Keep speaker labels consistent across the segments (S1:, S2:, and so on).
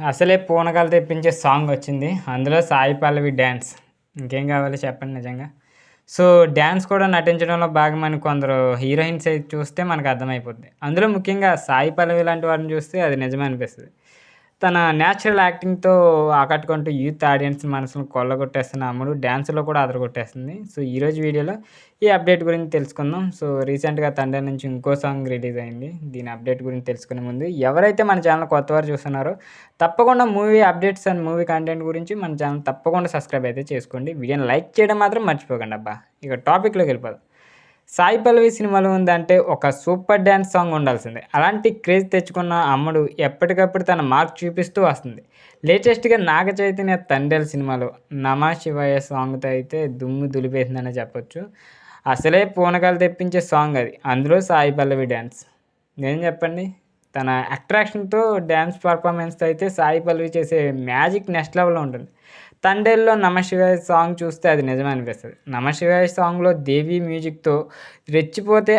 S1: అసలే పూనకాలు తెప్పించే సాంగ్ వచ్చింది. అందులో సాయి పల్లవి డ్యాన్స్. ఇంకేం కావాలి చెప్పండి నిజంగా. సో, డ్యాన్స్ కూడా నటించడంలో భాగమని కొందరు హీరోయిన్స్ అయితే చూస్తే మనకు అర్థమైపోద్ది. అందులో ముఖ్యంగా సాయి పల్లవి లాంటి వారిని చూస్తే అది నిజమే అనిపిస్తది. తన నేచురల్ యాక్టింగ్‌తో ఆకట్టుకుంటూ యూత్ ఆడియన్స్ మనసును కొల్లగొట్టేస్తున్న అమ్మడు డాన్స్‌లో కూడా అదరగొట్టేస్తుంది. సో, ఈరోజు వీడియోలో ఈ అప్డేట్ గురించి తెలుసుకుందాం. సో, రీసెంట్‌గా 'తండ్రి' నుంచి ఇంకో సాంగ్ రిలీజ్ అయింది. దీని అప్డేట్ గురించి తెలుసుకునే ముందు ఎవరైతే మన ఛానల్ కొత్తవారు చూస్తున్నారో తప్పకుండా movie updates and movie content గురించి మన ఛానల్ తప్పకుండా సబ్స్క్రైబ్ అయితే చేసుకోండి. వీడియోని లైక్ చేయడం మాత్రం మర్చిపోకండి అబ్బా! ఇక టాపిక్‌లోకి వెళ్ళిపోదాం. సాయి పల్లవి సినిమాలో ఉందంటే ఒక సూపర్ డ్యాన్స్ సాంగ్ ఉండాల్సిందే. అలాంటి క్రేజ్ తెచ్చుకున్న అమ్మడు ఎప్పటికప్పుడు తన మార్క్ చూపిస్తూ వస్తుంది. లేటెస్ట్‌గా నాగ చైతన్య 'తండేల్' సినిమాలో 'నమః శివాయ' సాంగ్‌తో అయితే దుమ్ము దులిపేసిందనే చెప్పొచ్చు. అసలే పూనకాలు తెప్పించే సాంగ్ అది. అందులో సాయి పల్లవి డ్యాన్స్. నిజం చెప్పండి. తన అట్రాక్షన్‌తో డ్యాన్స్ పెర్ఫార్మన్స్‌తో అయితే సాయి పల్లవి చేసే మ్యాజిక్ నెక్స్ట్ లెవెల్‌లో ఉంటుంది. 'తండేల్‌లో' 'నమః శివాయ' సాంగ్ చూస్తే అది నిజమే అనిపిస్తది. 'నమః శివాయ' సాంగ్‌లో దేవి మ్యూజిక్‌తో రెచ్చిపోతే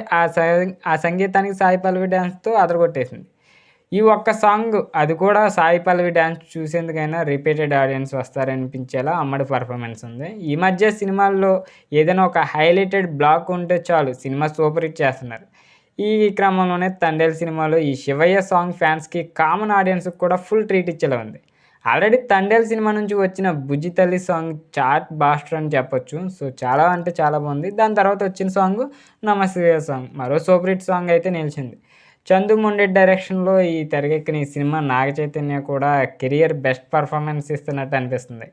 S1: ఆ సంగీతానికి సాయి పల్లవి డ్యాన్స్‌తో అదరగొట్టేసింది. ఈ ఒక్క సాంగ్ అది కూడా Sai Pallavi dance చూసేందుకైనా repeated audience వస్తారనిపించేలా అమ్మడి పెర్ఫార్మెన్స్ ఉంది. ఈ మధ్య సినిమాల్లో ఏదైనా ఒక హైలైటెడ్ బ్లాక్ ఉంటే చాలు సినిమా సూపర్ హిట్ చేస్తున్నారు. ఈ క్రమంలోనే 'తండేల్' సినిమాలో ఈ 'శివయ్య' సాంగ్ ఫ్యాన్స్‌కి కామన్ ఆడియన్స్‌కి కూడా ఫుల్ ట్రీట్ ఇచ్చేలా ఉంది. ఆల్రెడీ 'తండేల్' సినిమా నుంచి వచ్చిన 'బుజ్జి తల్లి' సాంగ్ చార్ట్ బాస్టర్ అని చెప్పొచ్చు. సో, చాలా అంటే చాలా బాగుంది. దాని తర్వాత వచ్చిన సాంగు 'నమః శివాయ' సాంగ్ మరో సూపర్ హిట్ సాంగ్ అయితే నిలిచింది. చందు మొండెడ్ డైరెక్షన్‌లో ఈ తెరకెక్కిన ఈ సినిమా నాగ చైతన్య కూడా కెరియర్ బెస్ట్ పెర్ఫార్మెన్స్ ఇస్తున్నట్టు అనిపిస్తుంది.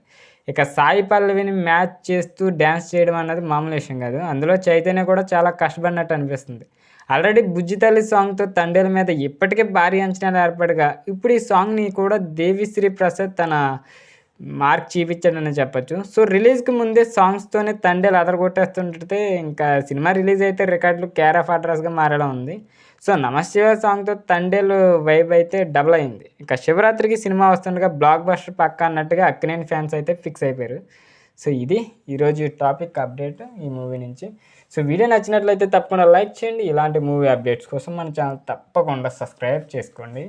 S1: ఇక సాయి పల్లవిని మ్యాచ్ చేస్తూ డ్యాన్స్ చేయడం అన్నది మామూలు విషయం కాదు. అందులో చైతన్య కూడా చాలా కష్టపడినట్టు అనిపిస్తుంది. ఆల్రెడీ 'బుజ్జి తల్లి' సాంగ్‌తో 'తండేల్' మీద ఇప్పటికే భారీ అంచనాలు ఏర్పడగా ఇప్పుడు ఈ సాంగ్‌ని కూడా దేవిశ్రీ ప్రసాద్ తన మార్క్ చూపించాడనే చెప్పొచ్చు. సో, రిలీజ్‌కి ముందే సాంగ్స్‌తోనే 'తండేల్' అదరగొట్టేస్తుంటే ఇంకా సినిమా రిలీజ్ అయితే రికార్డులు కేర్ ఆఫ్ అడ్రస్‌గా మారేలా ఉంది. సో, 'నమః శివాయ' సాంగ్‌తో 'తండేల్' వైబ్ అయితే డబుల్ అయింది. ఇక శివరాత్రికి సినిమా వస్తుండగా బ్లాక్ బస్టర్ పక్కా అన్నట్టుగా అక్కినేని ఫ్యాన్స్ అయితే ఫిక్స్ అయిపోయారు. సో, ఇది ఈరోజు టాపిక్ అప్డేట్ ఈ మూవీ నుంచి. సో, వీడియో నచ్చినట్లయితే తప్పకుండా లైక్ చేయండి. ఇలాంటి మూవీ అప్డేట్స్ కోసం మన ఛానల్ తప్పకుండా సబ్స్క్రైబ్ చేసుకోండి.